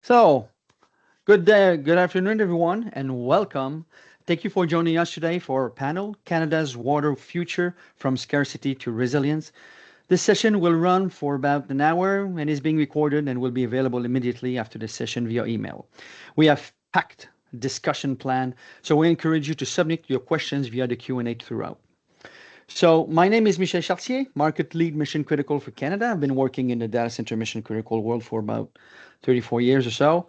So, good day, good afternoon, everyone, and welcome. Thank you for joining us today for our panel, Canada's Water Future from Scarcity to Resilience. This session will run for about an hour and is being recorded and will be available immediately after the session via email. We have packed discussion plan, so we encourage you to submit your questions via the Q&A throughout. So my name is Michel Chartier, Market Lead Mission Critical for Canada. I've been working in the data center mission critical world for about 34 years or so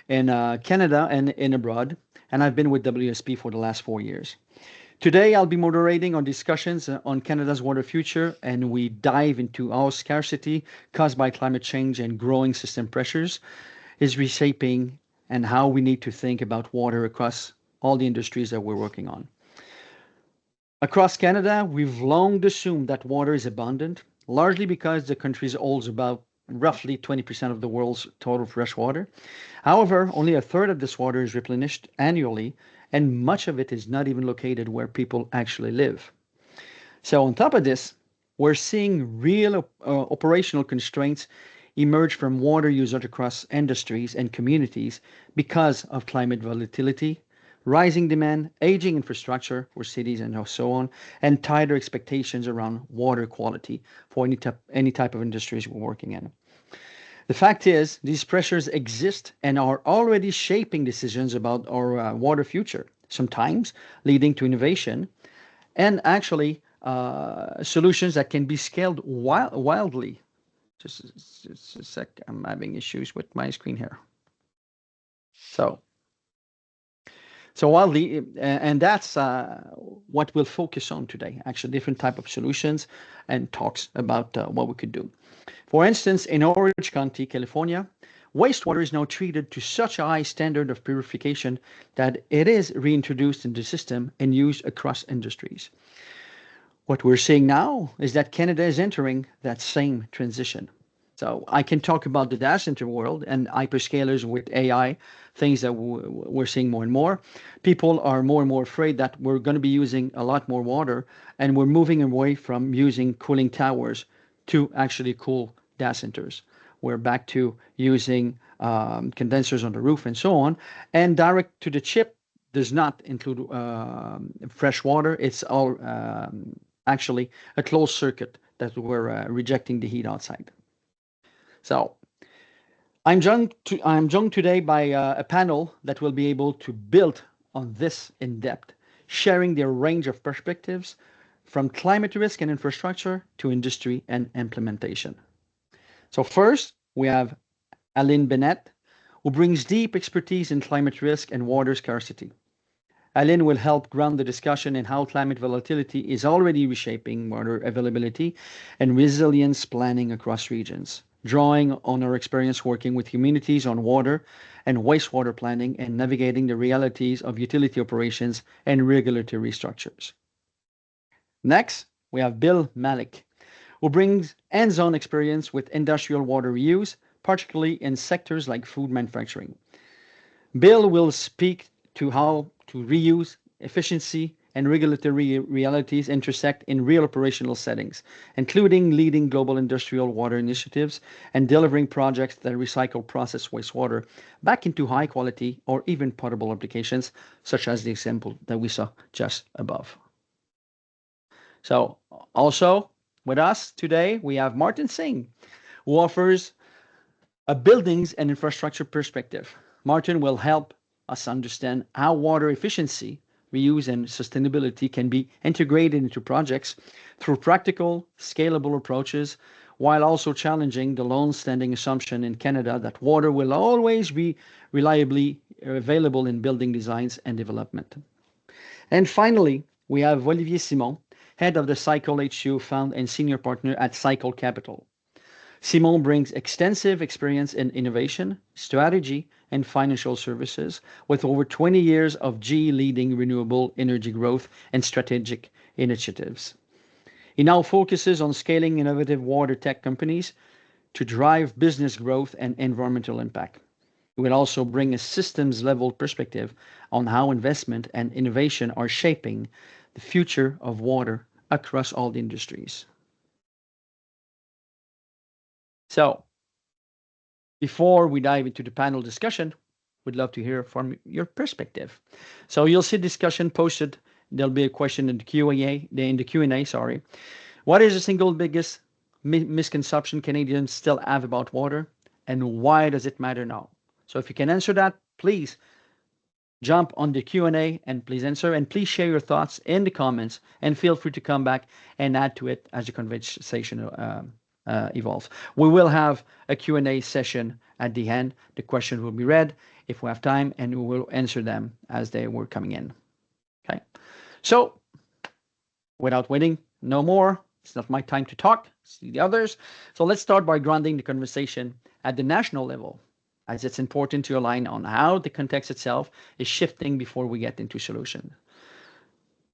in Canada and in abroad, and I've been with WSP for the last 4 years. Today, I'll be moderating on discussions on Canada's water future, and we dive into how scarcity caused by climate change and growing system pressures is reshaping and how we need to think about water across all the industries that we're working on. Across Canada, we've long assumed that water is abundant, largely because the country holds about roughly 20% of the world's total fresh water. However, only a third of this water is replenished annually, and much of it is not even located where people actually live. So, on top of this, we're seeing real operational constraints emerge from water usage across industries and communities because of climate volatility, rising demand, aging infrastructure for cities and so on, and tighter expectations around water quality for any type of industries we're working in. The fact is, these pressures exist and are already shaping decisions about our water future, sometimes leading to innovation and actually solutions that can be scaled wildly. Just a sec, I'm having issues with my screen here. So wildly, and that's what we'll focus on today, actually different type of solutions and talks about what we could do. For instance, in Orange County, California, wastewater is now treated to such a high standard of purification that it is reintroduced in the system and used across industries. What we're seeing now is that Canada is entering that same transition. So I can talk about the data center world and hyperscalers with AI, things that we're seeing more and more. People are more and more afraid that we're going to be using a lot more water, and we're moving away from using cooling towers to actually cool data centers. We're back to using condensers on the roof and so on. And direct to the chip does not include fresh water. It's all actually a closed circuit that we're rejecting the heat outside. So I'm joined today by a panel that will be able to build on this in depth, sharing their range of perspectives from climate risk and infrastructure to industry and implementation. So first, we have Aline Bennett, who brings deep expertise in climate risk and water scarcity. Aline will help ground the discussion in how climate volatility is already reshaping water availability and resilience planning across regions, drawing on our experience working with communities on water and wastewater planning and navigating the realities of utility operations and regulatory structures. Next, we have Bill Malik, who brings hands-on experience with industrial water reuse, particularly in sectors like food manufacturing. Bill will speak to how to reuse, efficiency, and regulatory realities intersect in real operational settings, including leading global industrial water initiatives and delivering projects that recycle processed wastewater back into high quality or even potable applications, such as the example that we saw just above. So also with us today, we have Martin Singh, who offers a buildings and infrastructure perspective. Martin will help us understand how water efficiency, reuse, and sustainability can be integrated into projects through practical, scalable approaches, while also challenging the long-standing assumption in Canada that water will always be reliably available in building designs and development. And finally, we have Olivier Simon, head of the Cycle HU Fund and senior partner at Cycle Capital. Simon brings extensive experience in innovation, strategy, and financial services, with over 20 years of GE leading renewable energy growth and strategic initiatives. He now focuses on scaling innovative water tech companies to drive business growth and environmental impact. He will also bring a systems level perspective on how investment and innovation are shaping the future of water across all the industries. So, Before we dive into the panel discussion, we'd love to hear from your perspective. So you'll see discussion posted. There'll be a question in the Q&A, sorry. What is the single biggest misconception Canadians still have about water, and why does it matter now? So if you can answer that, please jump on the Q&A and please answer, and please share your thoughts in the comments, and feel free to come back and add to it as the conversation evolves. We will have a Q&A session at the end. The questions will be read if we have time, and we will answer them as they were coming in. Okay. So without waiting no more, it's not my time to talk, it's the others. So let's start by grounding the conversation at the national level, as it's important to align on how the context itself is shifting before we get into solution.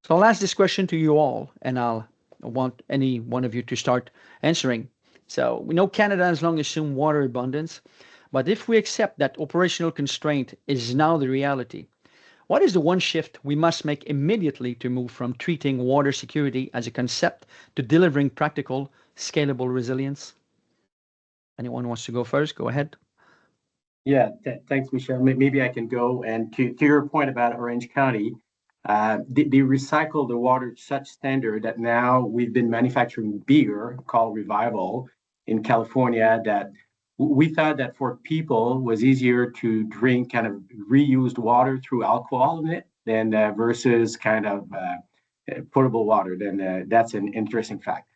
So I'll ask this question to you all, and I'll want any one of you to start answering. So we know Canada has long assumed water abundance, but if we accept that operational constraint is now the reality, what is the one shift we must make immediately to move from treating water security as a concept to delivering practical, scalable resilience? Anyone wants to go first? Go ahead. Yeah, thanks, Michel. Maybe I can go. And to your point about Orange County, they recycle the water to such standard that now we've been manufacturing beer called Revival in California, that we thought that for people was easier to drink kind of reused water through alcohol in it than versus kind of potable water. Then that's an interesting fact.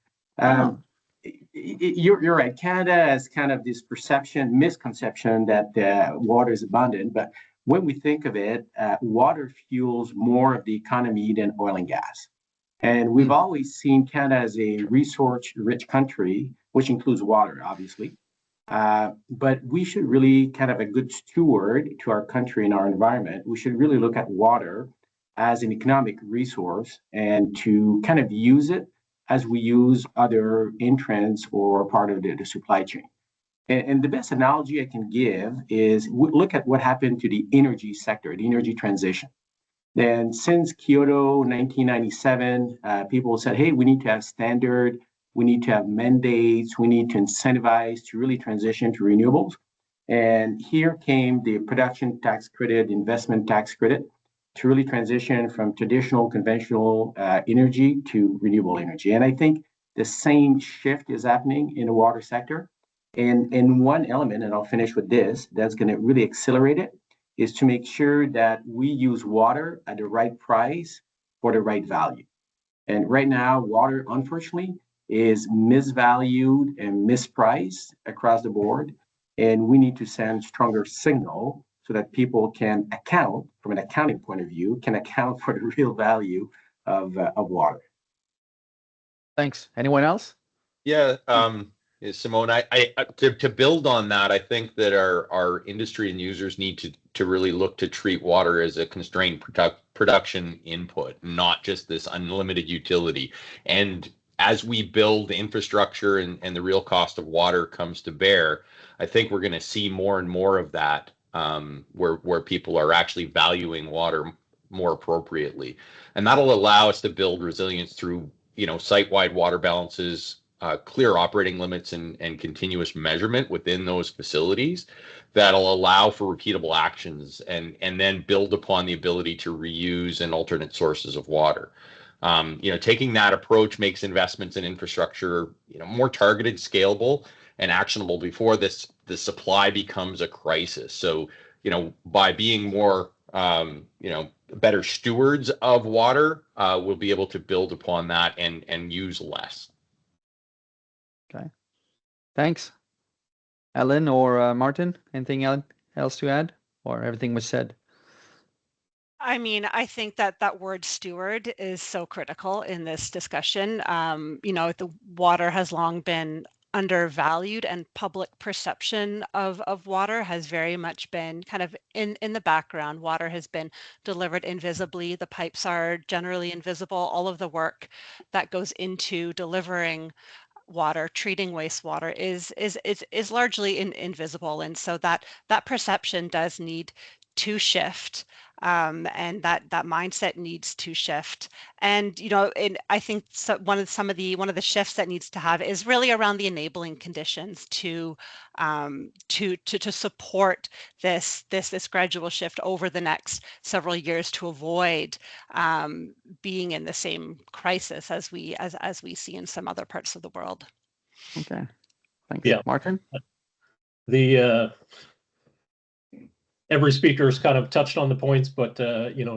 You're right. Canada has kind of this misconception that water is abundant, but when we think of it, water fuels more of the economy than oil and gas. And we've always seen Canada as a resource-rich country, which includes water, obviously. But we should really kind of a good steward to our country and our environment. We should really look at water as an economic resource and to kind of use it as we use other entrants or part of the supply chain. And the best analogy I can give is look at what happened to the energy sector, the energy transition. Then since Kyoto 1997, people said, hey, we need to have standard, we need to have mandates, we need to incentivize to really transition to renewables. And here came the production tax credit, investment tax credit, to really transition from traditional conventional energy to renewable energy. And I think the same shift is happening in the water sector. And one element, and I'll finish with this, that's going to really accelerate it, is to make sure that we use water at the right price for the right value. And right now, water, unfortunately, is misvalued and mispriced across the board. And we need to send stronger signal so that people can account, from an accounting point of view, can account for the real value of water. Thanks. Anyone else? Yeah, Simone, to build on that, I think that our industry and users need to really look to treat water as a constrained production input, not just this unlimited utility. And as we build infrastructure and the real cost of water comes to bear, I think we're going to see more and more of that, where people are actually valuing water more appropriately. And that'll allow us to build resilience through, site-wide water balances, clear operating limits and continuous measurement within those facilities that'll allow for repeatable actions and then build upon the ability to reuse and alternate sources of water. Taking that approach makes investments in infrastructure, more targeted, scalable, and actionable before the supply becomes a crisis. So, by being more, better stewards of water, we'll be able to build upon that and use less. Okay. Thanks. Ellen or Martin, anything else to add, or everything was said? I mean, I think that word steward is so critical in this discussion. The water has long been undervalued, and public perception of water has very much been kind of in the background. Water has been delivered invisibly. The pipes are generally invisible. All of the work that goes into delivering water, treating wastewater is largely invisible, and so that perception does need to shift. And that mindset needs to shift. And I think one of the shifts that needs to have is really around the enabling conditions to support this gradual shift over the next several years to avoid being in the same crisis as we see in some other parts of the world. Okay, thanks. Yeah. Martin? Every speaker has kind of touched on the points, but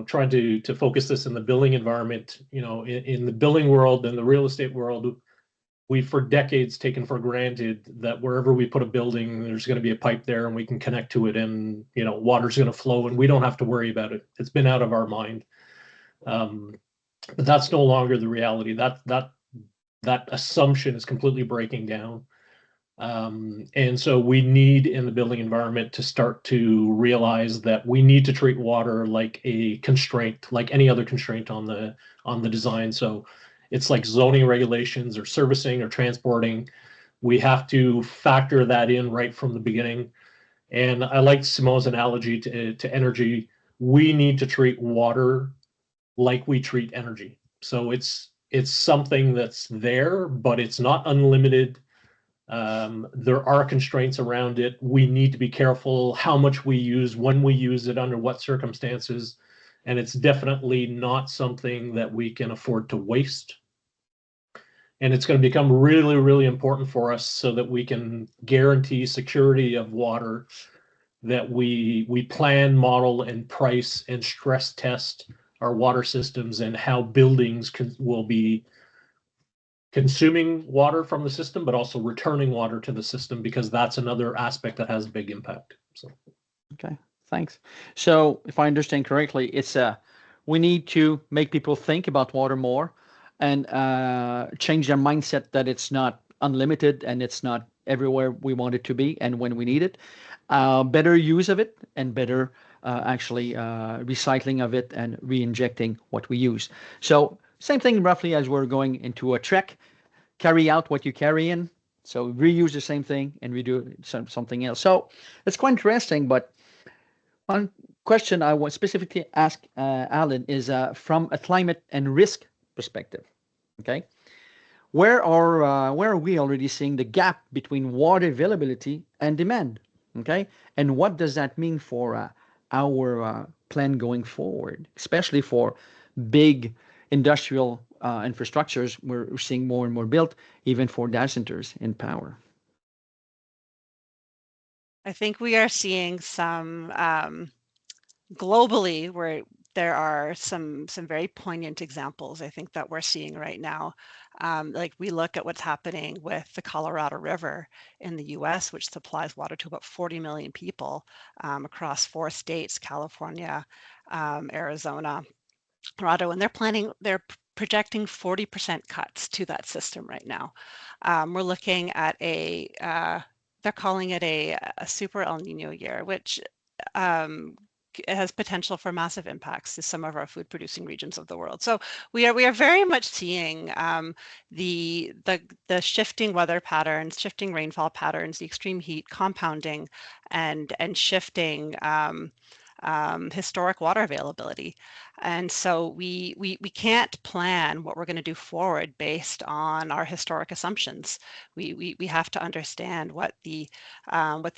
trying to focus this in the building environment, in the building world and the real estate world, we've for decades taken for granted that wherever we put a building, there's going to be a pipe there and we can connect to it, and water's going to flow and we don't have to worry about it. It's been out of our mind. But that's no longer the reality. That assumption is completely breaking down. And so we need in the building environment to start to realize that we need to treat water like a constraint, like any other constraint on the design. So it's like zoning regulations or servicing or transporting. We have to factor that in right from the beginning. And I like Simone's analogy to energy. We need to treat water like we treat energy. So it's something that's there, but it's not unlimited. There are constraints around it. We need to be careful how much we use, when we use it, under what circumstances. And it's definitely not something that we can afford to waste. And it's going to become really, really important for us so that we can guarantee security of water, that we plan, model, and price and stress test our water systems and how buildings will be consuming water from the system, but also returning water to the system, because that's another aspect that has a big impact. So, okay, thanks. So if I understand correctly, it's we need to make people think about water more and change their mindset that it's not unlimited and it's not everywhere we want it to be and when we need it. Better use of it and better actually recycling of it and re-injecting what we use. So same thing roughly as we're going into a trek, carry out what you carry in. So reuse the same thing and redo something else. So it's quite interesting, but one question I want specifically ask Alan is from a climate and risk perspective. Okay, where are we already seeing the gap between water availability and demand? Okay, and what does that mean for our plan going forward, especially for big industrial infrastructures we're seeing more and more built, even for data centers in power? I think we are seeing some globally where there are some very poignant examples, I think, that we're seeing right now. Like we look at what's happening with the Colorado River in the US, which supplies water to about 40 million people across 4 states, California, Arizona, Colorado, and they're projecting 40% cuts to that system right now. We're looking at they're calling it a super El Nino year, which it has potential for massive impacts to some of our food producing regions of the world. So we are very much seeing the shifting weather patterns, shifting rainfall patterns, the extreme heat compounding and shifting historic water availability. And so we can't plan what we're going to do forward based on our historic assumptions. We have to understand what the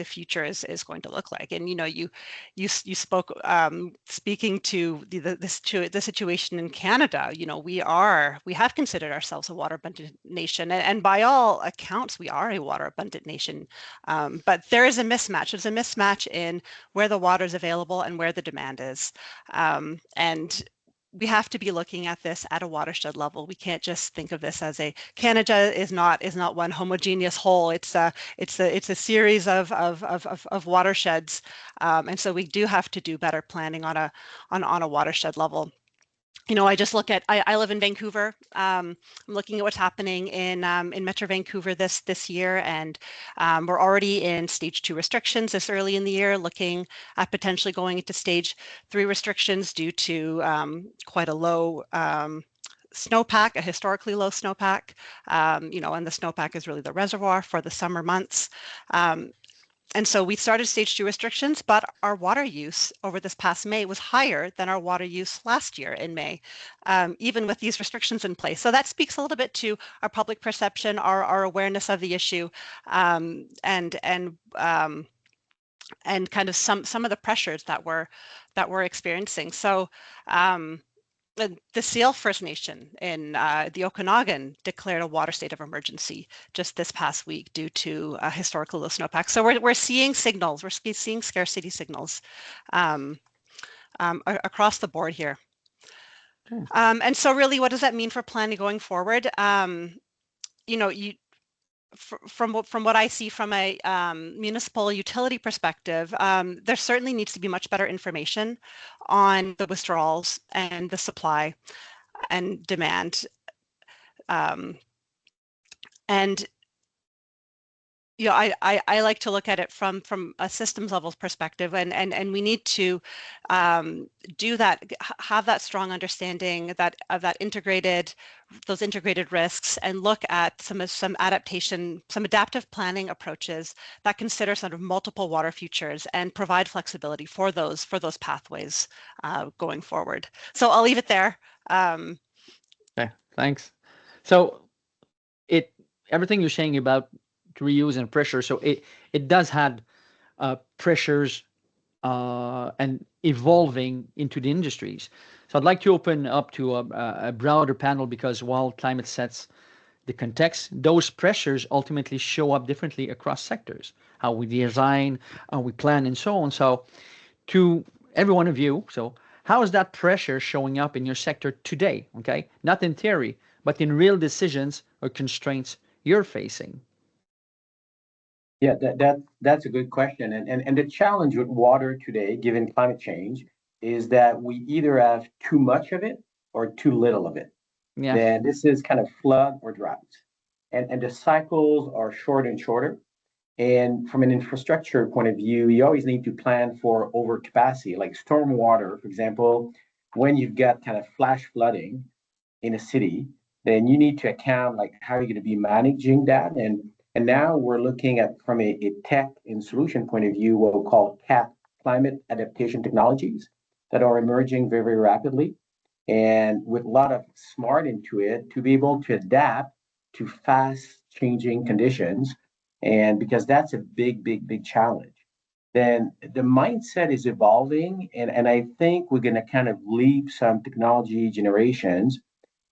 future is going to look like. And you spoke speaking to the situation in Canada. We have considered ourselves a water abundant nation, and by all accounts we are a water abundant nation. But there is a mismatch. There's a mismatch in where the water is available and where the demand is. And we have to be looking at this at a watershed level. We can't just think of this as Canada is not one homogeneous whole. It's a series of watersheds, and so we do have to do better planning on a watershed level. I just look at, I live in Vancouver. I'm looking at what's happening in Metro Vancouver this year, and we're already in stage 2 restrictions this early in the year, looking at potentially going into stage 3 restrictions due to quite a low snowpack, a historically low snowpack, and the snowpack is really the reservoir for the summer months. And so we started stage 2 restrictions, but our water use over this past May was higher than our water use last year in May, even with these restrictions in place. So that speaks a little bit to our public perception, our awareness of the issue, and kind of some of the pressures that we're experiencing. So the Seal First Nation in the Okanagan declared a water state of emergency just this past week due to historical low snowpack. So we're seeing signals, we're seeing scarcity signals across the board here. Okay. And so really, what does that mean for planning going forward? From what I see from a municipal utility perspective, there certainly needs to be much better information on the withdrawals and the supply and demand. And I like to look at it from a systems level perspective, and we need to do that, have that strong understanding of those integrated risks, and look at some adaptive planning approaches that consider sort of multiple water futures and provide flexibility for those pathways going forward. So I'll leave it there. Okay, thanks. So everything you're saying about reuse and pressure, so it does have pressures and evolving into the industries. So I'd like to open up to a broader panel, because while climate sets the context, those pressures ultimately show up differently across sectors, how we design, how we plan, and so on. So to every one of you, so how is that pressure showing up in your sector today? Okay, not in theory, but in real decisions or constraints you're facing. Yeah, that's a good question. And the challenge with water today, given climate change, is that we either have too much of it or too little of it. Yeah. Then this is kind of flood or drought. And the cycles are shorter and shorter. And from an infrastructure point of view, you always need to plan for overcapacity, like storm water, for example. When you've got kind of flash flooding in a city, then you need to account like how you're going to be managing that. And now we're looking at, from a tech and solution point of view, what we'll call CAT, climate adaptation technologies, that are emerging very, very rapidly, and with a lot of smart into it to be able to adapt to fast changing conditions. And because that's a big, big, big challenge, then the mindset is evolving. And I think we're going to kind of leap some technology generations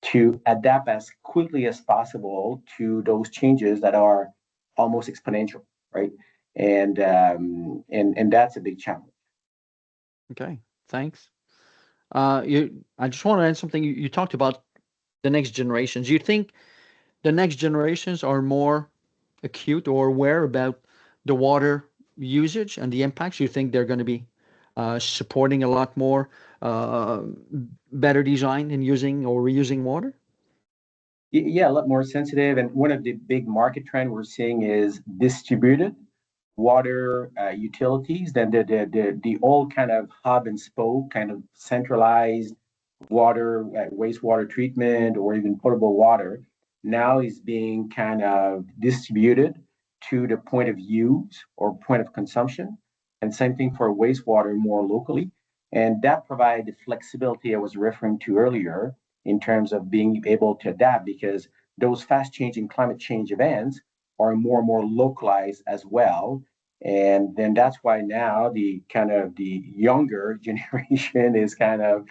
to adapt as quickly as possible to those changes that are almost exponential, right? And that's a big challenge. Okay, thanks. I just want to add something. You talked about the next generations. Do you think the next generations are more acute or aware about the water usage and the impacts? You think they're going to be supporting a lot more better design in using or reusing water? Yeah, a lot more sensitive. And one of the big market trend we're seeing is distributed water utilities than the old kind of hub and spoke, kind of centralized water, wastewater treatment, or even potable water. Now is being kind of distributed to the point of use or point of consumption. And same thing for wastewater more locally. And that provides the flexibility I was referring to earlier in terms of being able to adapt, because those fast changing climate change events are more and more localized as well. And then that's why now the kind of the younger generation is kind of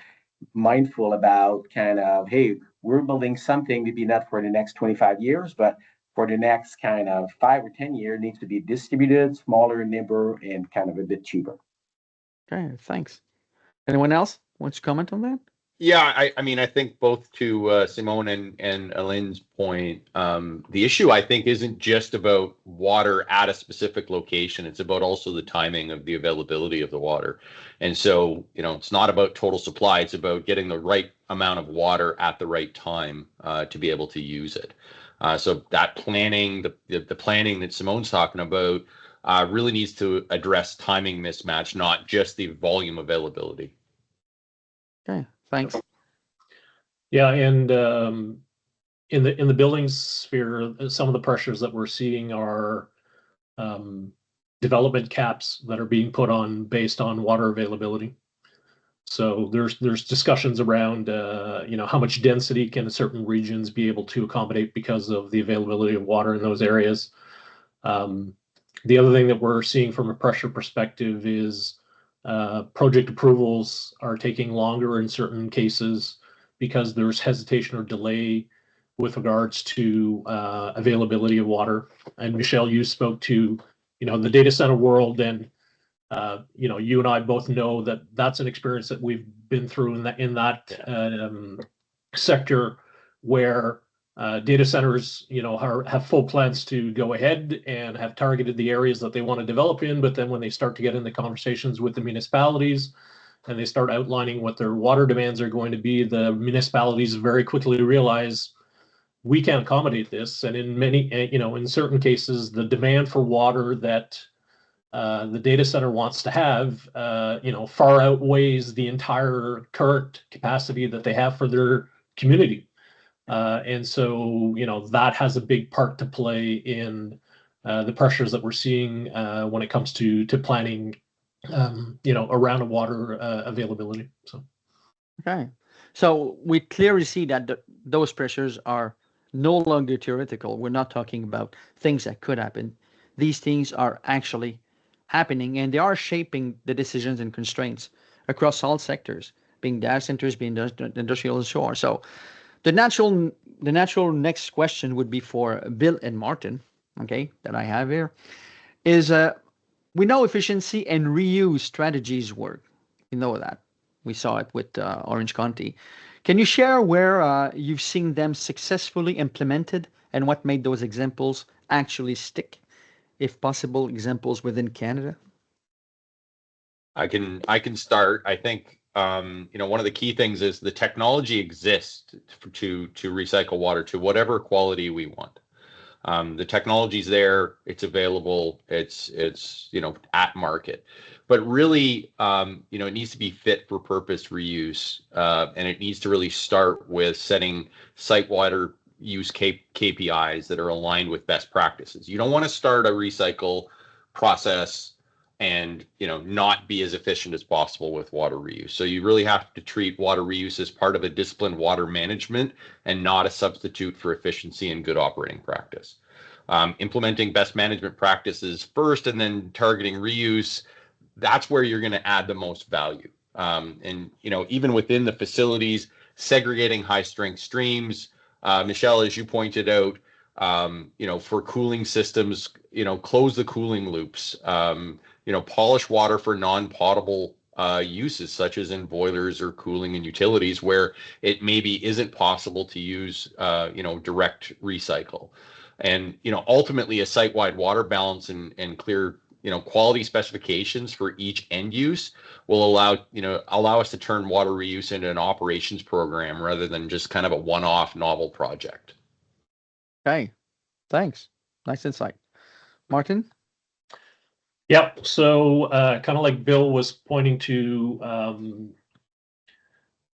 mindful about kind of, hey, we're building something maybe not for the next 25 years, but for the next kind of 5 or 10 years, needs to be distributed, smaller, nimble, and kind of a bit cheaper. Okay, thanks. Anyone else wants to comment on that? Yeah, I mean, I think both to Simone and Alin's point, the issue I think isn't just about water at a specific location. It's about also the timing of the availability of the water. And so, it's not about total supply. It's about getting the right amount of water at the right time to be able to use it. So that planning, the planning that Simone's talking about, really needs to address timing mismatch, not just the volume availability. Okay, thanks. Yeah, and in the building sphere, some of the pressures that we're seeing are development caps that are being put on based on water availability. So there's discussions around how much density can certain regions be able to accommodate because of the availability of water in those areas. The other thing that we're seeing from a pressure perspective is project approvals are taking longer in certain cases because there's hesitation or delay with regards to availability of water. And Michelle, you spoke to the data center world, and you and I both know that that's an experience that we've been through in that sector, where data centers, have full plans to go ahead and have targeted the areas that they want to develop in. But then when they start to get into conversations with the municipalities and they start outlining what their water demands are going to be, the municipalities very quickly realize we can't accommodate this. And in many, in certain cases, the demand for water that the data center wants to have, far outweighs the entire current capacity that they have for their community. And so, that has a big part to play in the pressures that we're seeing when it comes to planning, around a water availability. So, Okay. So we clearly see that those pressures are no longer theoretical. We're not talking about things that could happen. These things are actually happening, and they are shaping the decisions and constraints across all sectors, being data centers, being industrial, and so on. So the natural next question would be for Bill and Martin, okay, that I have here, is we know efficiency and reuse strategies work. You know that. We saw it with Orange County. Can you share where you've seen them successfully implemented and what made those examples actually stick? If possible, examples within Canada? I can start. I think one of the key things is the technology exists to recycle water to whatever quality we want. The technology's there, it's available, it's at market. But really, it needs to be fit for purpose reuse, and it needs to really start with setting site water use KPIs that are aligned with best practices. You don't want to start a recycle process and not be as efficient as possible with water reuse. So you really have to treat water reuse as part of a disciplined water management and not a substitute for efficiency and good operating practice. Implementing best management practices first and then targeting reuse, that's where you're going to add the most value. And even within the facilities, segregating high strength streams, Michelle, as you pointed out, for cooling systems, close the cooling loops, polish water for non-potable uses, such as in boilers or cooling and utilities, where it maybe isn't possible to use, direct recycle. And, ultimately a site-wide water balance and clear, quality specifications for each end use will allow us to turn water reuse into an operations program rather than just kind of a one-off novel project. Okay, thanks. Nice insight. Martin? Yep. So kind of like Bill was pointing to,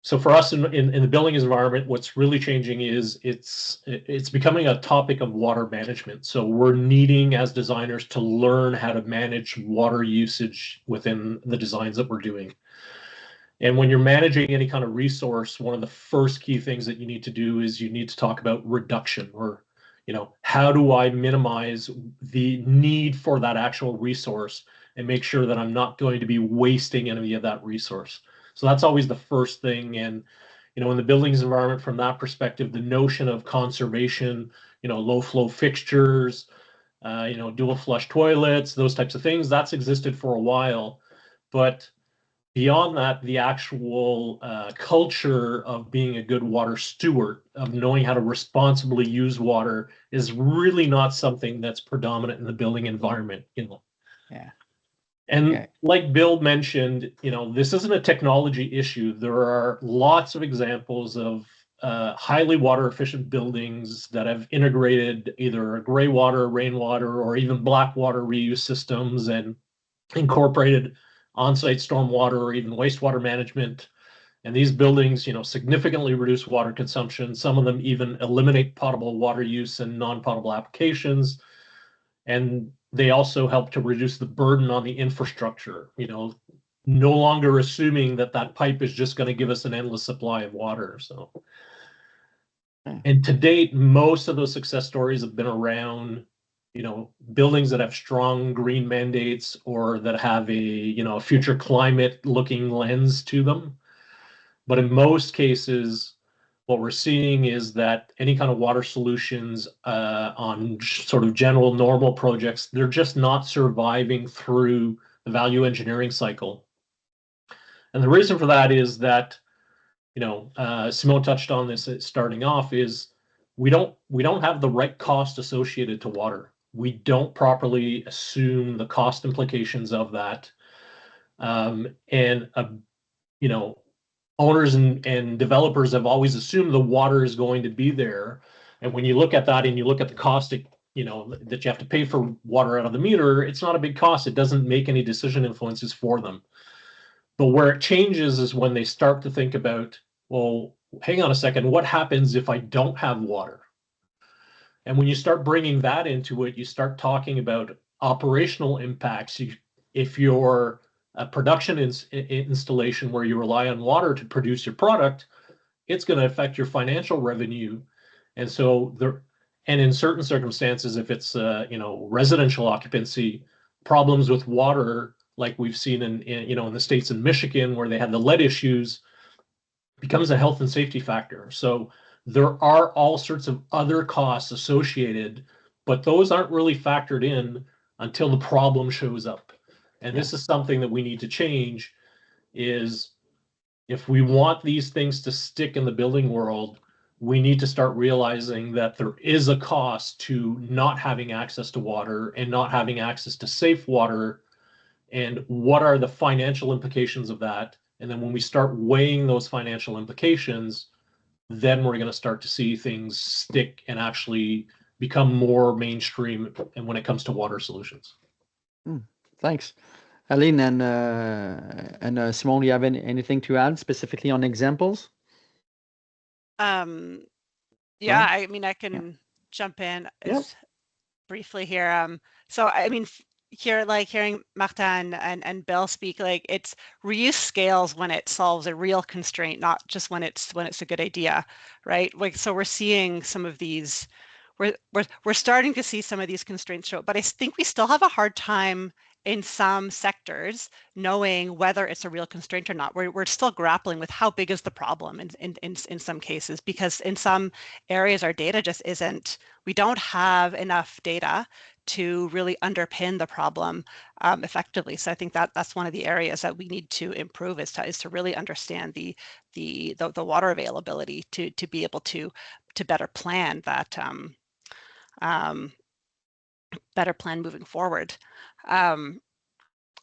so for us in the building environment, what's really changing is it's becoming a topic of water management. So we're needing as designers to learn how to manage water usage within the designs that we're doing. And when you're managing any kind of resource, one of the first key things that you need to do is you need to talk about reduction, or how do I minimize the need for that actual resource and make sure that I'm not going to be wasting any of that resource. So that's always the first thing. And, in the buildings environment, from that perspective, the notion of conservation, low flow fixtures, dual flush toilets, those types of things, that's existed for a while. But beyond that, the actual culture of being a good water steward, of knowing how to responsibly use water, is really not something that's predominant in the building environment. Yeah. And like Bill mentioned, this isn't a technology issue. There are lots of examples of highly water efficient buildings that have integrated either gray water, rainwater, or even black water reuse systems and incorporated on-site stormwater or even wastewater management. And these buildings, significantly reduce water consumption. Some of them even eliminate potable water use and non-potable applications. And they also help to reduce the burden on the infrastructure, no longer assuming that that pipe is just going to give us an endless supply of water. So, and to date, most of those success stories have been around, buildings that have strong green mandates or that have a, future climate looking lens to them. But in most cases, what we're seeing is that any kind of water solutions on sort of general normal projects, they're just not surviving through the value engineering cycle. And the reason for that is that, Simone touched on this starting off, is we don't have the right cost associated to water. We don't properly assume the cost implications of that. Owners and developers have always assumed the water is going to be there. And when you look at that and you look at the cost, that you have to pay for water out of the meter, it's not a big cost. It doesn't make any decision influences for them. But where it changes is when they start to think about, well, hang on a second, what happens if I don't have water? And when you start bringing that into it, you start talking about operational impacts. If you're a production installation where you rely on water to produce your product, it's going to affect your financial revenue. And so and in certain circumstances, if it's residential occupancy, problems with water, like we've seen in the States and Michigan where they had the lead issues, becomes a health and safety factor. So there are all sorts of other costs associated, but those aren't really factored in until the problem shows up. And this is something that we need to change, is if we want these things to stick in the building world, we need to start realizing that there is a cost to not having access to water and not having access to safe water, and what are the financial implications of that. And then when we start weighing those financial implications, then we're going to start to see things stick and actually become more mainstream and when it comes to water solutions. Thanks. Aline and Simone, do you have anything to add specifically on examples? I mean, I can jump in briefly here. So, I mean, here, like hearing Martin and Bill speak, like it's reuse scales when it solves a real constraint, not just when it's a good idea, right? Like, so we're seeing some of these, we're starting to see some of these constraints show, but I think we still have a hard time in some sectors knowing whether it's a real constraint or not. We're still grappling with how big is the problem in some cases, because in some areas our data just isn't, we don't have enough data to really underpin the problem effectively. So I think that's one of the areas that we need to improve, is to really understand the water availability to be able to better plan that, better plan moving forward.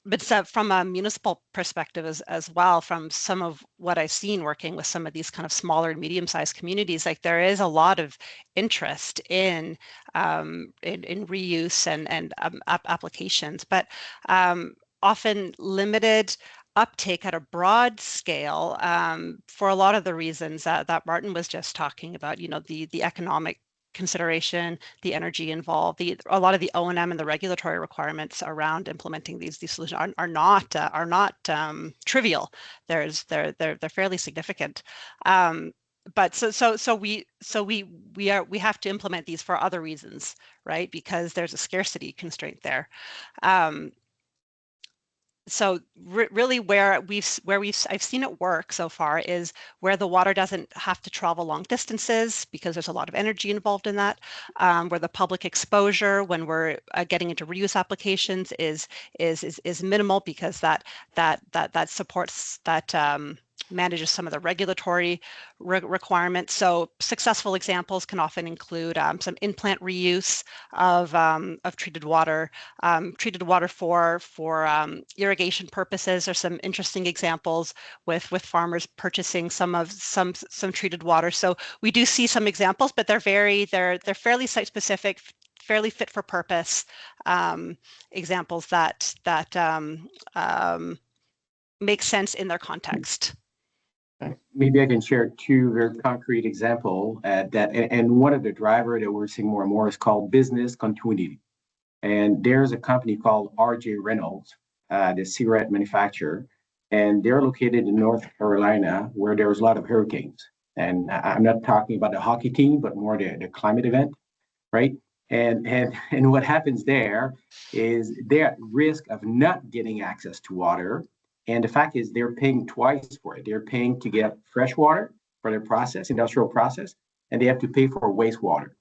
But so from a municipal perspective as well, from some of what I've seen working with some of these kind of smaller and medium-sized communities, like there is a lot of interest in reuse and applications, but often limited uptake at a broad scale for a lot of the reasons that Martin was just talking about. The economic consideration, the energy involved, a lot of the O&M and the regulatory requirements around implementing these solutions are not trivial. They're fairly significant. But so we have to implement these for other reasons, right? Because there's a scarcity constraint there. So really where I've seen it work so far is where the water doesn't have to travel long distances, because there's a lot of energy involved in that, where the public exposure when we're getting into reuse applications is minimal, because that supports that manages some of the regulatory requirements. So successful examples can often include some in-plant reuse of treated water for irrigation purposes. Are some interesting examples with farmers purchasing some treated water. So we do see some examples, but they're fairly site specific, fairly fit for purpose examples that make sense in their context. Maybe I can share two very concrete examples and one of the drivers that we're seeing more and more is called business continuity. And there's a company called R.J. Reynolds, the cigarette manufacturer, and they're located in North Carolina, where there's a lot of hurricanes. And I'm not talking about the hockey team, but more the climate event, right? And what happens there is they're at risk of not getting access to water. And the fact is they're paying twice for it. They're paying to get fresh water for their process, industrial process, and they have to pay for wastewater.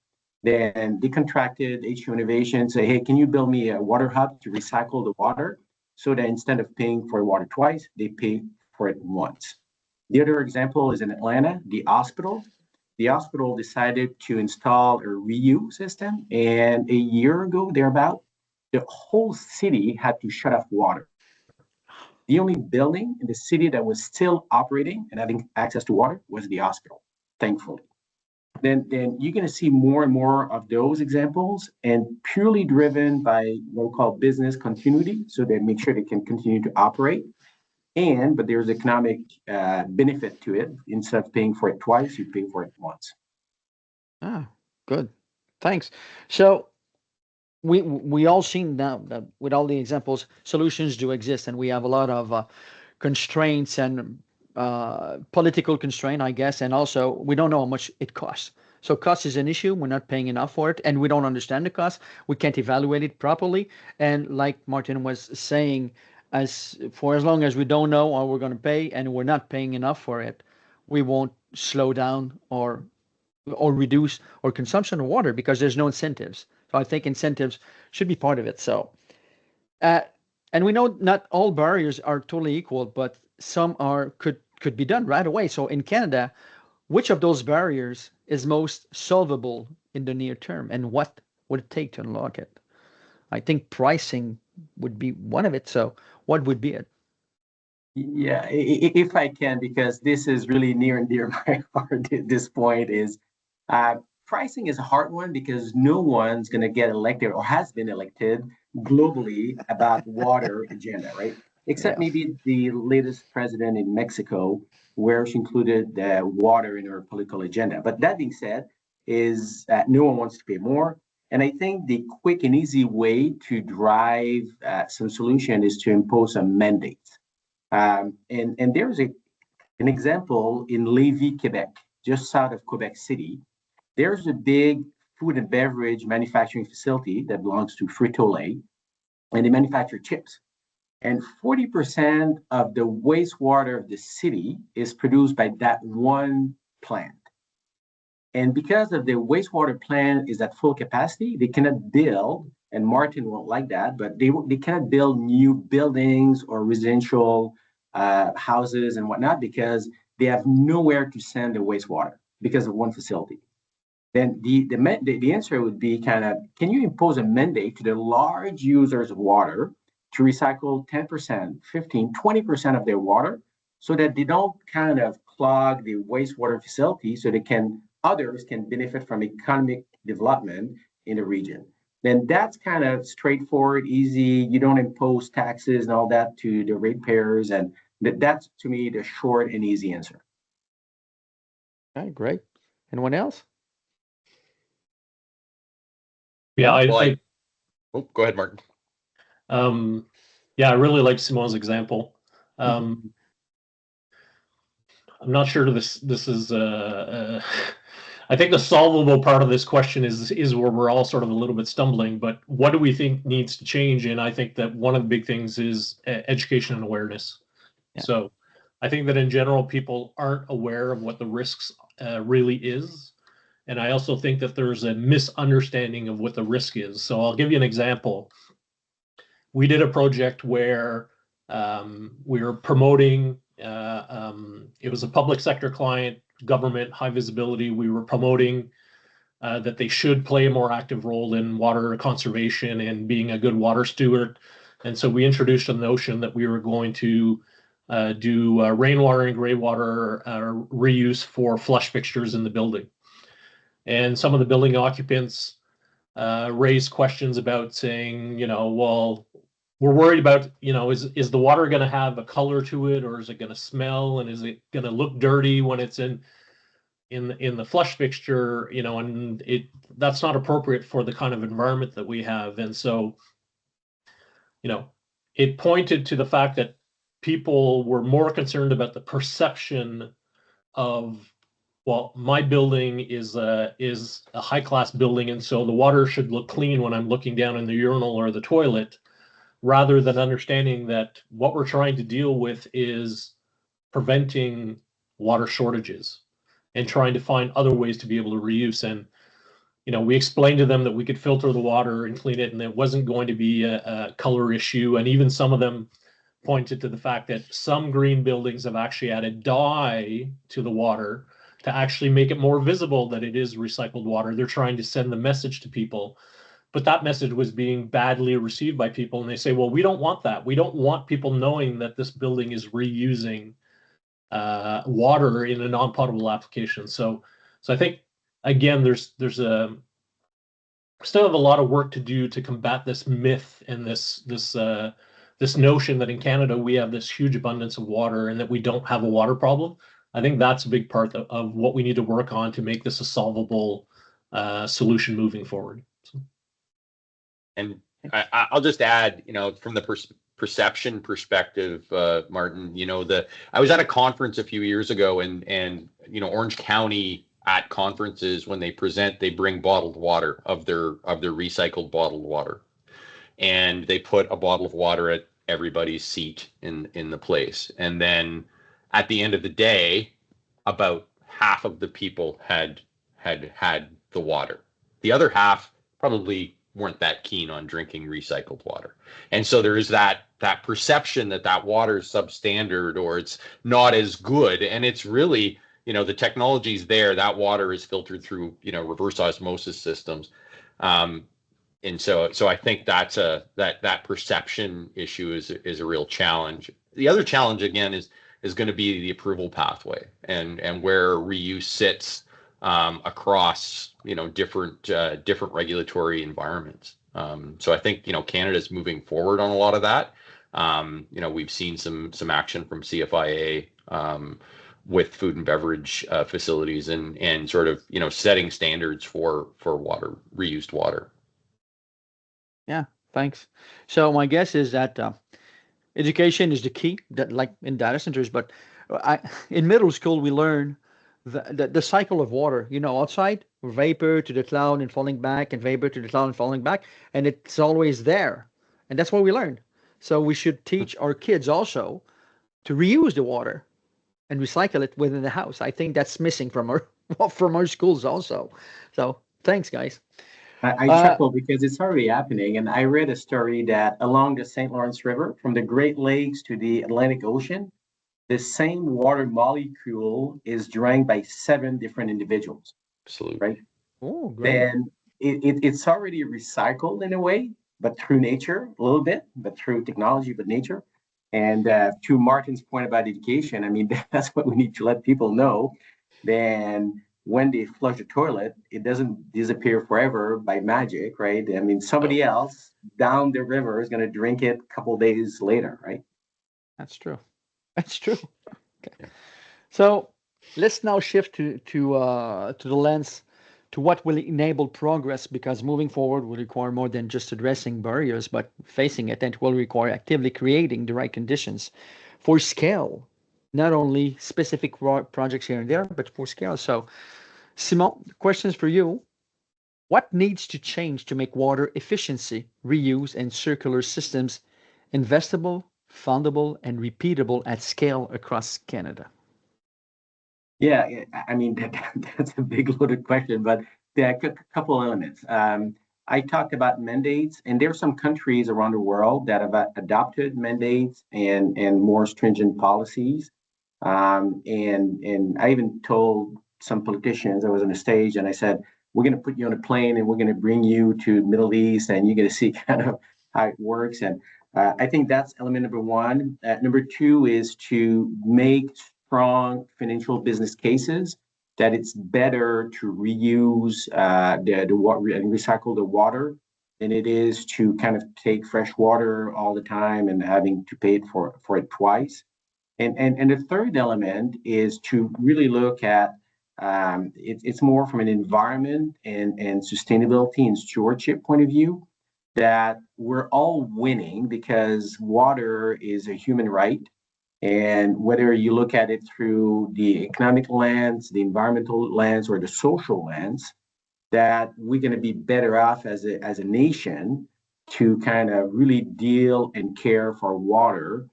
Then they contracted H2 Innovation, say, hey, can you build me a water hub to recycle the water? So that instead of paying for water twice, they pay for it once. The other example is in Atlanta, the hospital. The hospital decided to install a reuse system, and a year ago, thereabout, the whole city had to shut off water. The only building in the city that was still operating and having access to water was the hospital, thankfully. Then you're going to see more and more of those examples, and purely driven by what we call business continuity, so they make sure they can continue to operate. But there's economic benefit to it. Instead of paying for it twice, you pay for it once. Ah, good. Thanks. So we all seen now that with all the examples, solutions do exist, and we have a lot of constraints and political constraint, I guess, and also we don't know how much it costs. So cost is an issue. We're not paying enough for it, and we don't understand the cost. We can't evaluate it properly. And like Martin was saying, as long as we don't know how we're going to pay and we're not paying enough for it, we won't slow down or reduce our consumption of water because there's no incentives. So I think incentives should be part of it. So, uh, and we know not all barriers are totally equal, but some are could be done right away. So in Canada, which of those barriers is most solvable in the near term, and what would it take to unlock it? I think pricing would be one of it. So what would be it? Yeah, if I can, because this is really near and dear my heart at this point, is uh, pricing is a hard one because no one's going to get elected or has been elected globally about water agenda, right? Except Yeah. maybe the latest president in Mexico, where she included water in her political agenda. But that being said, is no one wants to pay more. And I think the quick and easy way to drive some solution is to impose a mandate. And there's an example in Lévis, Quebec, just south of Quebec City. There's a big food and beverage manufacturing facility that belongs to Frito-Lay, and they manufacture chips. And 40% of the wastewater of the city is produced by that one plant. And because of the wastewater plant is at full capacity, they cannot build, and Martin won't like that, but they cannot build new buildings or residential houses and whatnot because they have nowhere to send the wastewater because of one facility. Then the answer would be kind of, can you impose a mandate to the large users of water to recycle 10%, 15, 20% of their water so that they don't kind of clog the wastewater facility so others can benefit from economic development in the region. Then that's kind of straightforward, easy. You don't impose taxes and all that to the ratepayers. And that's, to me, the short and easy answer. Okay, great. Anyone else? Yeah, Oh, go ahead, Martin. Yeah, I really like Simone's example. I'm not sure this is I think the solvable part of this question is where we're all sort of a little bit stumbling, but what do we think needs to change? And I think that one of the big things is education and awareness. Yeah. So I think that in general, people aren't aware of what the risks really is. And I also think that there's a misunderstanding of what the risk is. So I'll give you an example. We did a project where we were promoting, it was a public sector client, government, high visibility. We were promoting that they should play a more active role in water conservation and being a good water steward. And so we introduced a notion that we were going to do rainwater and gray water reuse for flush fixtures in the building. And some of the building occupants raised questions about saying, well, we're worried about, is the water going to have a color to it, or is it going to smell, and is it going to look dirty when it's in? in the flush fixture, and that's not appropriate for the kind of environment that we have. And so, it pointed to the fact that people were more concerned about the perception of, well, my building is a high class building, and so the water should look clean when I'm looking down in the urinal or the toilet, rather than understanding that what we're trying to deal with is preventing water shortages and trying to find other ways to be able to reuse. And we explained to them that we could filter the water and clean it, and it wasn't going to be a color issue. And even some of them pointed to the fact that some green buildings have actually added dye to the water to actually make it more visible that it is recycled water. They're trying to send the message to people, but that message was being badly received by people. And they say, well, we don't want that. We don't want people knowing that this building is reusing water in a non-potable application. So I think, again, there's still have a lot of work to do to combat this myth and this notion that in Canada we have this huge abundance of water and that we don't have a water problem. I think that's a big part of what we need to work on to make this a solvable solution moving forward. So. And I'll just add, from the perception perspective, Martin, I was at a conference a few years ago, and Orange County at conferences, when they present, they bring bottled water of their recycled bottled water, and they put a bottle of water at everybody's seat in the place. And then at the end of the day, about half of the people had the water. The other half probably weren't that keen on drinking recycled water. And so there is that perception that water is substandard or it's not as good. And it's really, the technology's there. That water is filtered through, reverse osmosis systems. And so I think that's that perception issue is a real challenge. The other challenge, again, is going to be the approval pathway and where reuse sits across different regulatory environments. So I think Canada's moving forward on a lot of that. We've seen some action from CFIA with food and beverage facilities and sort of setting standards for water, reused water. Yeah, thanks. So my guess is that education is the key, that like in data centers. But in middle school we learn the cycle of water. Outside, vapor to the cloud and falling back, and vapor to the cloud and falling back, and it's always there, and that's what we learned. So we should teach our kids also to reuse the water and recycle it within the house. I think that's missing from our schools also. So thanks, guys. I chuckle because it's already happening. And I read a story that along the St. Lawrence River, from the Great Lakes to the Atlantic Ocean, the same water molecule is drank by 7 different individuals. Absolutely. Right? Oh, great. Then it's already recycled in a way, but through nature a little bit, but through technology, but nature. And to Martin's point about education, I mean, that's what we need to let people know. Then when they flush the toilet, it doesn't disappear forever by magic, right? I mean, somebody else down the river is going to drink it a couple days later, right? That's true. That's true. Okay. So let's now shift to the lens to what will enable progress, because moving forward will require more than just addressing barriers, but facing it, and will require actively creating the right conditions for scale, not only specific projects here and there, but for scale. So, Simon, questions for you. What needs to change to make water efficiency, reuse, and circular systems investable, fundable, and repeatable at scale across Canada? Yeah, I mean, that's a big loaded question, but there are a couple elements. I talked about mandates, and there are some countries around the world that have adopted mandates and more stringent policies. And I even told some politicians, I was on a stage and I said, we're going to put you on a plane and we're going to bring you to the Middle East and you're going to see kind of how it works. And I think that's element number one. Number two is to make strong financial business cases that it's better to reuse the water and recycle the water than it is to kind of take fresh water all the time and having to pay for it twice. And the third element is to really look at It's more from an environment and sustainability and stewardship point of view that we're all winning because water is a human right. And whether you look at it through the economic lens, the environmental lens, or the social lens, that we're going to be better off as a nation to kind of really deal and care for water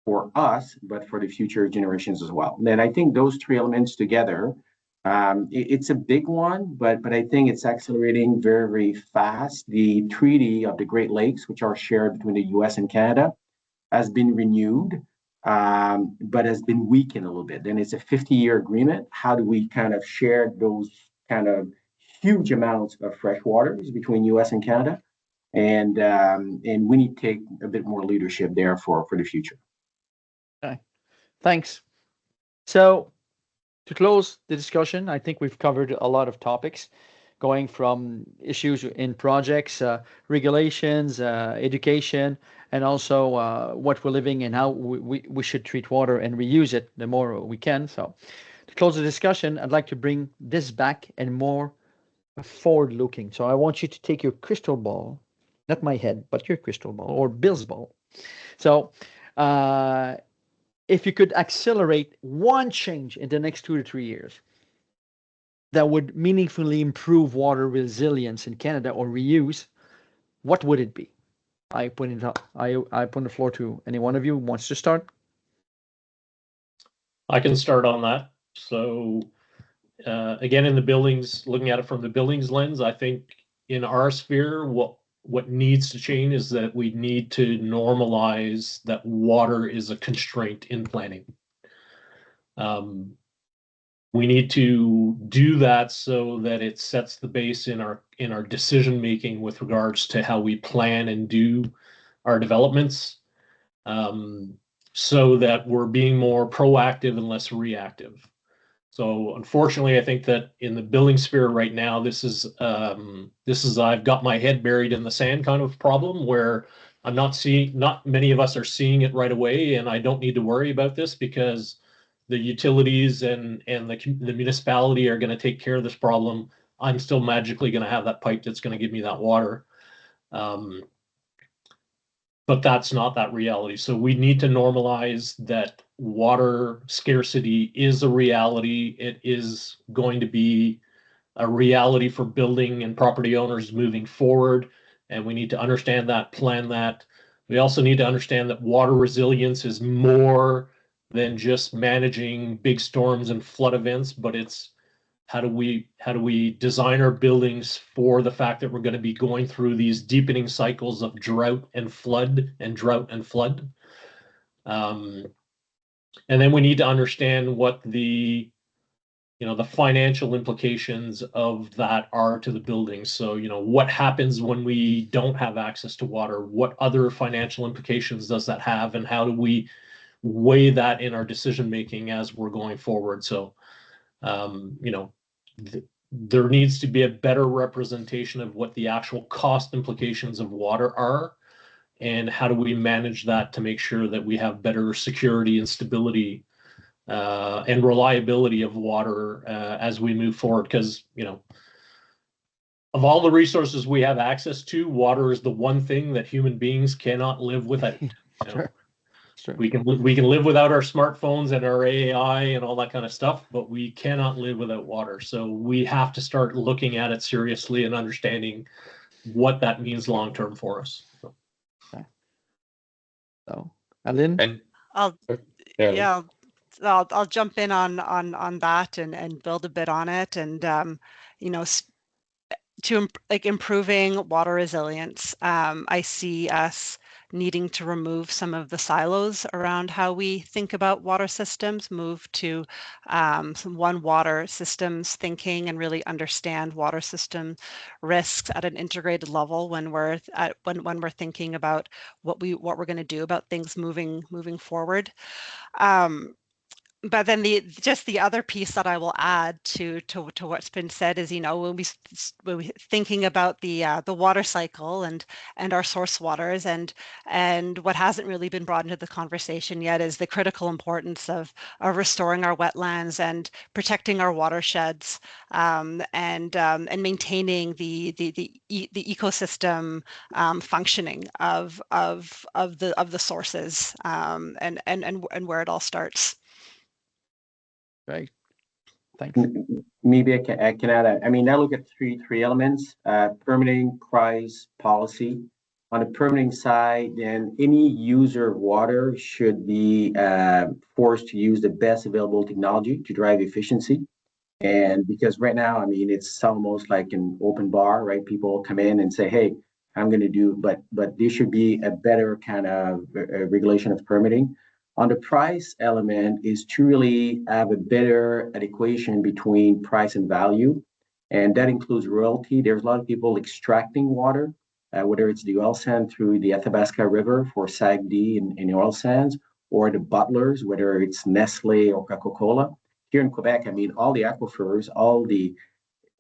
for us, but for the future generations as well. And I think those three elements together, it's a big one, but I think it's accelerating very, very fast. The Treaty of the Great Lakes, which are shared between the U.S. and Canada, has been renewed, but has been weakened a little bit. And it's a 50-year agreement. How do we kind of share those kind of huge amounts of fresh waters between U.S. and Canada? And we need to take a bit more leadership there for the future. Okay, thanks. So to close the discussion, I think we've covered a lot of topics, going from issues in projects, regulations, education, and also what we're living and how we should treat water and reuse it the more we can. So to close the discussion, I'd like to bring this back and more forward looking. So I want you to take your crystal ball, not my head, but your crystal ball or Bill's ball. So if you could accelerate one change in the next 2 to 3 years that would meaningfully improve water resilience in Canada or reuse, what would it be? I put the floor to any one of you who wants to start. I can start on that. So again, in the buildings, looking at it from the buildings lens, I think in our sphere, what needs to change is that we need to normalize that water is a constraint in planning. We need to do that so that it sets the base in our decision making with regards to how we plan and do our developments, so that we're being more proactive and less reactive. So unfortunately, I think that in the building sphere right now, this is I've got my head buried in the sand kind of problem where not many of us are seeing it right away, and I don't need to worry about this because the utilities and the municipality are going to take care of this problem. I'm still magically going to have that pipe that's going to give me that water. But that's not that reality. So we need to normalize that water scarcity is a reality. It is going to be a reality for building and property owners moving forward. And we need to understand that, plan that. We also need to understand that water resilience is more than just managing big storms and flood events, but it's how do we design our buildings for the fact that we're going to be going through these deepening cycles of drought and flood and drought and flood. And then we need to understand what the financial implications of that are to the buildings. So, what happens when we don't have access to water? What other financial implications does that have? And how do we weigh that in our decision making as we're going forward? So, there needs to be a better representation of what the actual cost implications of water are, and how do we manage that to make sure that we have better security and stability and reliability of water as we move forward. Because of all the resources we have access to, water is the one thing that human beings cannot live without. Sure. We can live without our smartphones and our AI and all that kind of stuff, but we cannot live without water. So we have to start looking at it seriously and understanding what that means long term for us. Okay. So, Aline? And I'll jump in on that and build a bit on it, and to improving water resilience. I see us needing to remove some of the silos around how we think about water systems, move to some one water systems thinking, and really understand water system risks at an integrated level when we're thinking about what we're going to do about things moving forward. but then the other piece that I will add to what's been said is, when we thinking about the water cycle and our source waters, and what hasn't really been brought into the conversation yet is the critical importance of restoring our wetlands and protecting our watersheds, and maintaining the ecosystem functioning of the sources, and where it all starts. Right. Thanks. Maybe I can add. I mean, I look at three elements: permitting, price, policy. On the permitting side, then any user of water should be forced to use the best available technology to drive efficiency. And because right now, I mean, it's almost like an open bar, right? People come in and say, "Hey, I'm going to do," but there should be a better kind of regulation of permitting. On the price element is to really have a better equation between price and value, and that includes royalty. There's a lot of people extracting water, whether it's the oil sand through the Athabasca River for SAGD in oil sands, or the bottlers, whether it's Nestle or Coca-Cola. Here in Quebec, I mean, all the aquifers,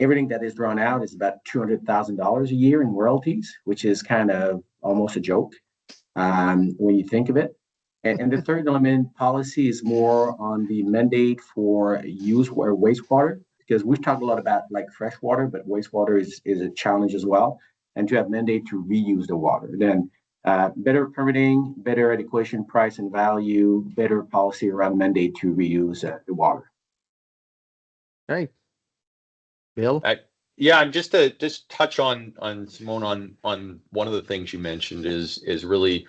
everything that is drawn out is about $200,000 a year in royalties, which is kind of almost a joke when you think of it. And the third element, policy, is more on the mandate for use or wastewater, because we've talked a lot about like fresh water, but wastewater is a challenge as well. And to have mandate to reuse the water. Then better permitting, better adequation, price and value, better policy around mandate to reuse the water. Right. Bill? Yeah, and just to touch on Simone on one of the things you mentioned is really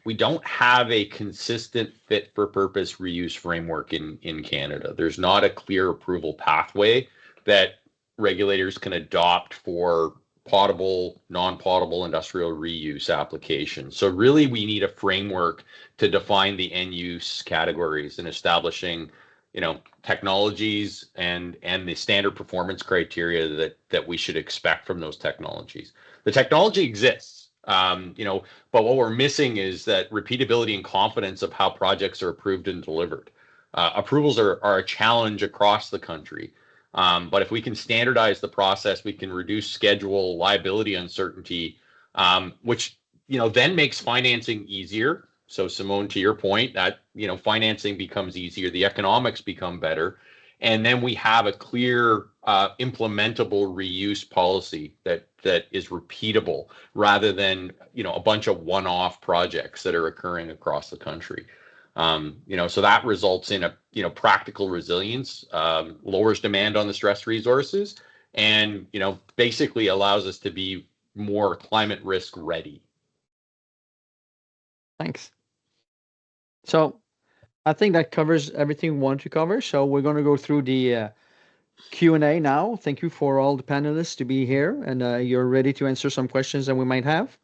we don't have a consistent fit for purpose reuse framework in Canada. There's not a clear approval pathway that regulators can adopt for potable, non-potable industrial reuse applications. So really we need a framework to define the end use categories and establishing technologies and the standard performance criteria that we should expect from those technologies. The technology exists, but what we're missing is that repeatability and confidence of how projects are approved and delivered. Approvals are a challenge across the country, but if we can standardize the process, we can reduce schedule, liability uncertainty, which then makes financing easier. So Simone, to your point, that financing becomes easier, the economics become better, and then we have a clear implementable reuse policy that is repeatable rather than a bunch of one-off projects that are occurring across the country. So that results in a practical resilience, lowers demand on the stress resources, and basically allows us to be more climate risk ready. Thanks. So I think that covers everything we want to cover. So we're going to go through the Q&A now. Thank you for all the panelists to be here, and you're ready to answer some questions that we might have.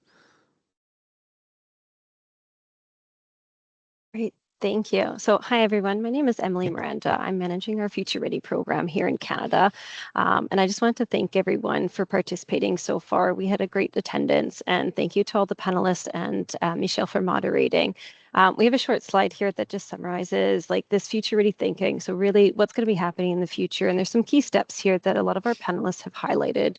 Great. Thank you. So hi, everyone. My name is Emily Miranda. I'm managing our Future Ready program here in Canada. And I just want to thank everyone for participating so far. We had a great attendance, and thank you to all the panelists and Michelle for moderating. We have a short slide here that just summarizes like this future ready thinking. So really what's going to be happening in the future. And there's some key steps here that a lot of our panelists have highlighted.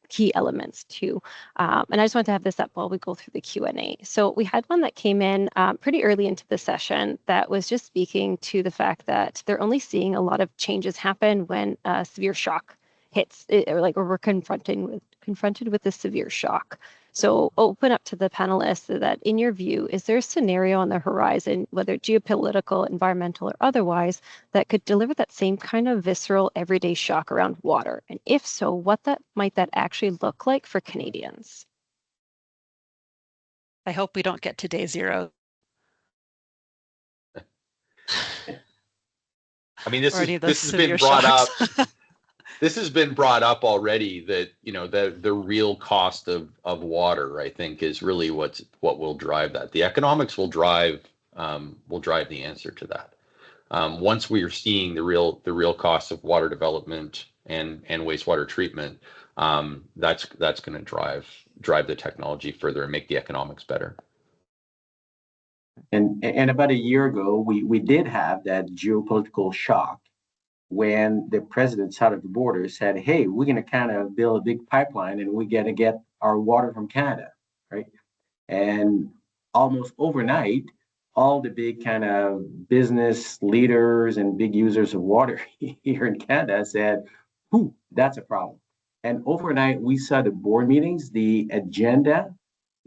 Key elements too. And I just want to have this up while we go through the Q&A. So we had one that came in pretty early into the session that was just speaking to the fact that they're only seeing a lot of changes happen when a severe shock hits, or we're confronted with a severe shock. So open up to the panelists that in your view, is there a scenario on the horizon, whether geopolitical, environmental, or otherwise, that could deliver that same kind of visceral everyday shock around water? And if so, what might that actually look like for Canadians? I hope we don't get to day zero. I mean, this has been brought up. This has been brought up already that the real cost of water, I think, is really what will drive that. The economics will drive the answer to that. Once we are seeing the real cost of water development and wastewater treatment, that's going to drive the technology further and make the economics better. And about a year ago, we did have that geopolitical shock when the president south of the border said, hey, we're going to kind of build a big pipeline and we're going to get our water from Canada, right? And almost overnight, all the big kind of business leaders and big users of water here in Canada said, "Whoo, that's a problem." And overnight, we saw the board meetings, the agenda.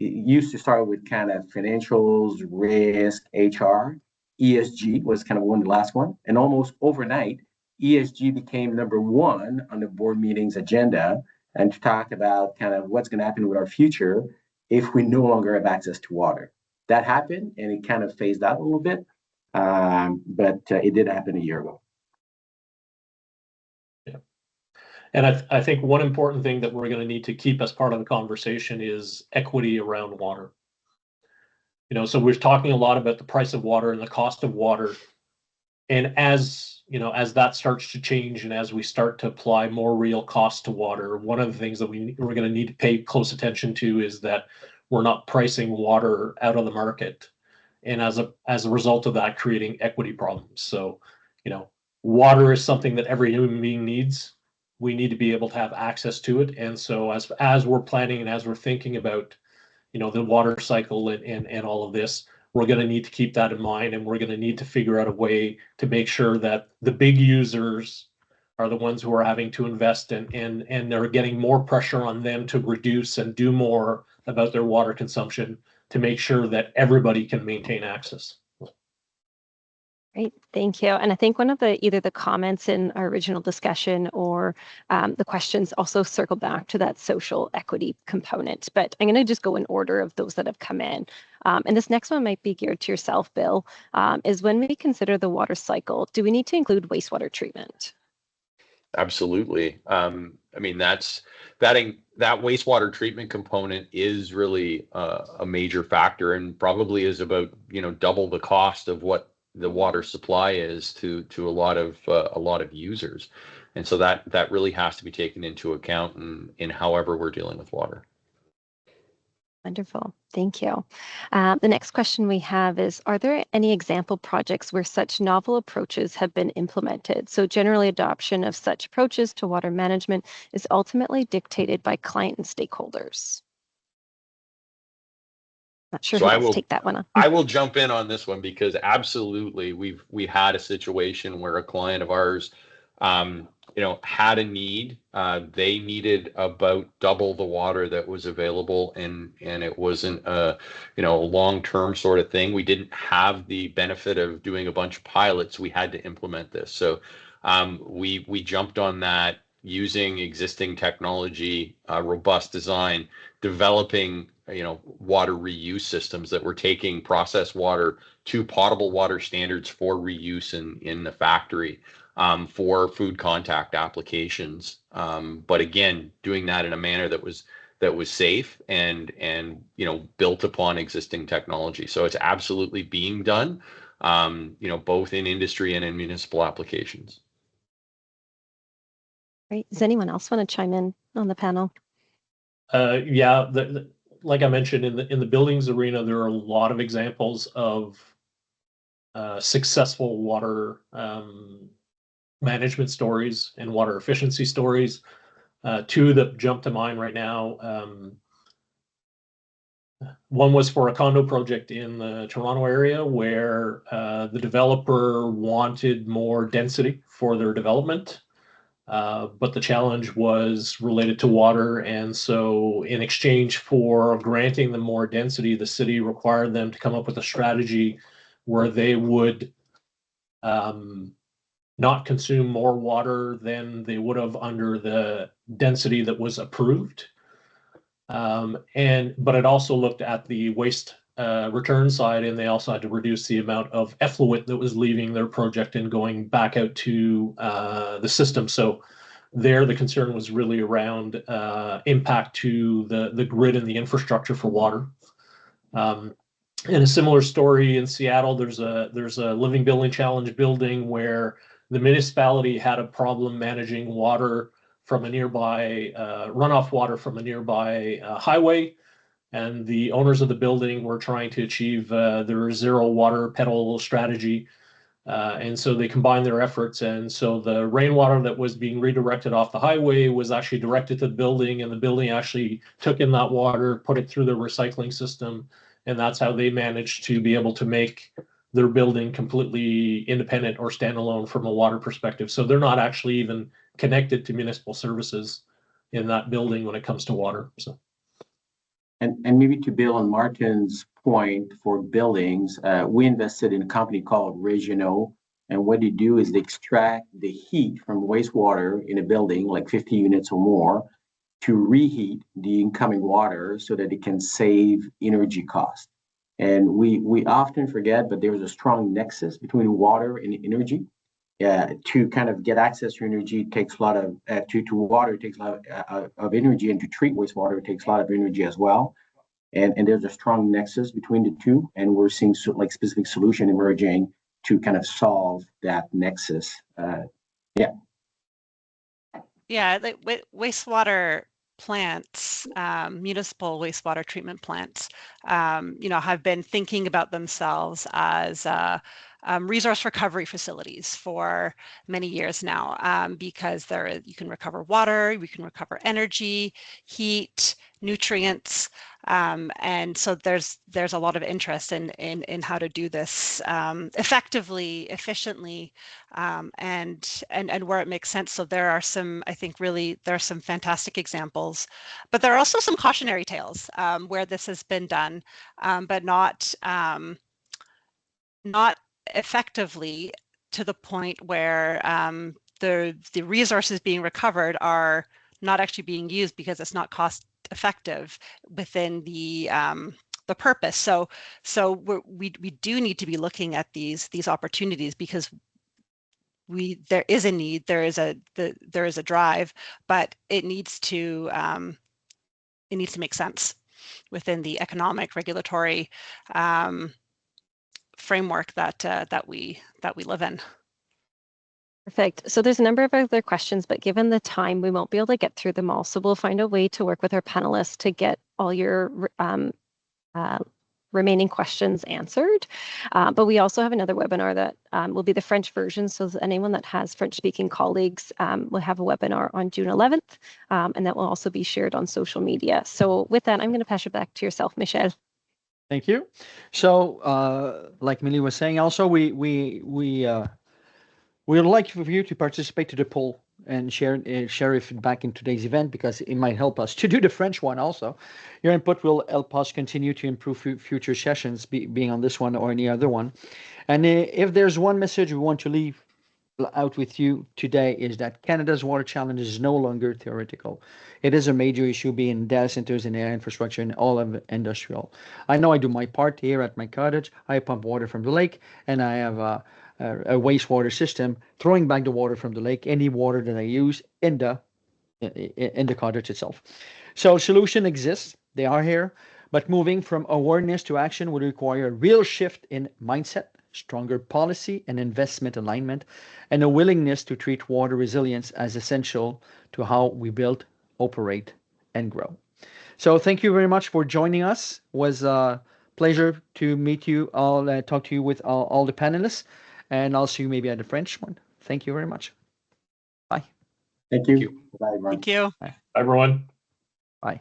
It used to start with kind of financials, risk, HR. ESG was kind of one, the last one. And almost overnight, ESG became number one on the board meetings agenda, and to talk about kind of what's going to happen with our future if we no longer have access to water. That happened, and it kind of phased out a little bit, but it did happen a year ago. Yeah. And I think one important thing that we're going to need to keep as part of the conversation is equity around water. So we're talking a lot about the price of water and the cost of water. And as that starts to change and as we start to apply more real cost to water, one of the things that we're going to need to pay close attention to is that we're not pricing water out of the market. And as a result of that, creating equity problems. So, water is something that every human being needs. We need to be able to have access to it. And so as we're planning and as we're thinking about, the water cycle and all of this, we're going to need to keep that in mind, and we're going to need to figure out a way to make sure that the big users are the ones who are having to invest and they're getting more pressure on them to reduce and do more about their water consumption to make sure that everybody can maintain access. Great, thank you. And I think one of either the comments in our original discussion or the questions also circle back to that social equity component. But I'm going to just go in order of those that have come in. And this next one might be geared to yourself, Bill, is when we consider the water cycle, do we need to include wastewater treatment? Absolutely. That wastewater treatment component is really a major factor, and probably is about double the cost of what the water supply is to a lot of users, and so that really has to be taken into account in however we're dealing with water. Wonderful. Thank you. The next question we have is, are there any example projects where such novel approaches have been implemented? So generally adoption of such approaches to water management is ultimately dictated by client and stakeholders. Not sure who wants to take that one on. I will jump in on this one because absolutely we had a situation where a client of ours had a need. They needed about double the water that was available, and it wasn't a long-term sort of thing. We didn't have the benefit of doing a bunch of pilots. We had to implement this. So we jumped on that using existing technology, robust design, developing water reuse systems that were taking processed water to potable water standards for reuse in the factory. For food contact applications, but again, doing that in a manner that was safe and built upon existing technology. So it's absolutely being done, both in industry and in municipal applications. Great. Does anyone else want to chime in on the panel? Yeah, like I mentioned, in the buildings arena, there are a lot of examples of successful water management stories and water efficiency stories. Two that jump to mind right now. One was for a condo project in the Toronto area where the developer wanted more density for their development, but the challenge was related to water. And so in exchange for granting them more density, the city required them to come up with a strategy where they would not consume more water than they would have under the density that was approved. But it also looked at the waste return side, and they also had to reduce the amount of effluent that was leaving their project and going back out to the system. So there, the concern was really around impact to the grid and the infrastructure for water. In a similar story in Seattle, there's a living building challenge building where the municipality had a problem managing water from a nearby runoff water from a nearby highway. and the owners of the building were trying to achieve their zero water pedal strategy. And so they combined their efforts. And so the rainwater that was being redirected off the highway was actually directed to the building, and the building actually took in that water, put it through the recycling system. And that's how they managed to be able to make their building completely independent or standalone from a water perspective. So they're not actually even connected to municipal services in that building when it comes to water. So. And maybe to build on Martin's point for buildings, we invested in a company called Regional. And what they do is they extract the heat from wastewater in a building, like 50 units or more, to reheat the incoming water so that it can save energy costs. And we often forget, but there's a strong nexus between water and energy. To kind of get access to energy takes a lot of to water, it takes a lot of energy, and to treat wastewater, it takes a lot of energy as well. And there's a strong nexus between the two, and we're seeing like specific solution emerging to kind of solve that nexus. Yeah, like wastewater plants, municipal wastewater treatment plants, have been thinking about themselves as resource recovery facilities for many years now, because you can recover water, you can recover energy, heat, nutrients, and so there's a lot of interest in how to do this effectively, efficiently, and where it makes sense. So there are some, I think, there are some fantastic examples, but there are also some cautionary tales where this has been done, but not effectively to the point where the resources being recovered are not actually being used because it's not cost effective within the purpose. So we do need to be looking at these opportunities, because there is a need, there is a drive, but it needs to make sense within the economic regulatory framework that we live in. Perfect. So there's a number of other questions, but given the time, we won't be able to get through them all. So we'll find a way to work with our panelists to get all your remaining questions answered. But we also have another webinar that will be the French version. So anyone that has French-speaking colleagues will have a webinar on June 11th, and that will also be shared on social media. So with that, I'm going to pass it back to yourself, Michel. Thank you. So, like Millie was saying, also we would like for you to participate to the poll and share your feedback in today's event, because it might help us to do the French one also. Your input will help us continue to improve future sessions, being on this one or any other one. And if there's one message we want to leave out with you today, is that Canada's water challenge is no longer theoretical. It is a major issue, being data centers and air infrastructure and all of industrial. I know I do my part here at my cottage. I pump water from the lake, and I have a wastewater system throwing back the water from the lake, any water that I use in the cottage itself. So solution exists, they are here, but moving from awareness to action would require a real shift in mindset, stronger policy and investment alignment, and a willingness to treat water resilience as essential to how we build, operate, and grow. So thank you very much for joining us. It was a pleasure to meet you all, talk to you with all the panelists, and I'll see you maybe at the French one. Thank you very much. Bye. Thank you. Bye, everyone. Thank you. Bye, everyone. Bye.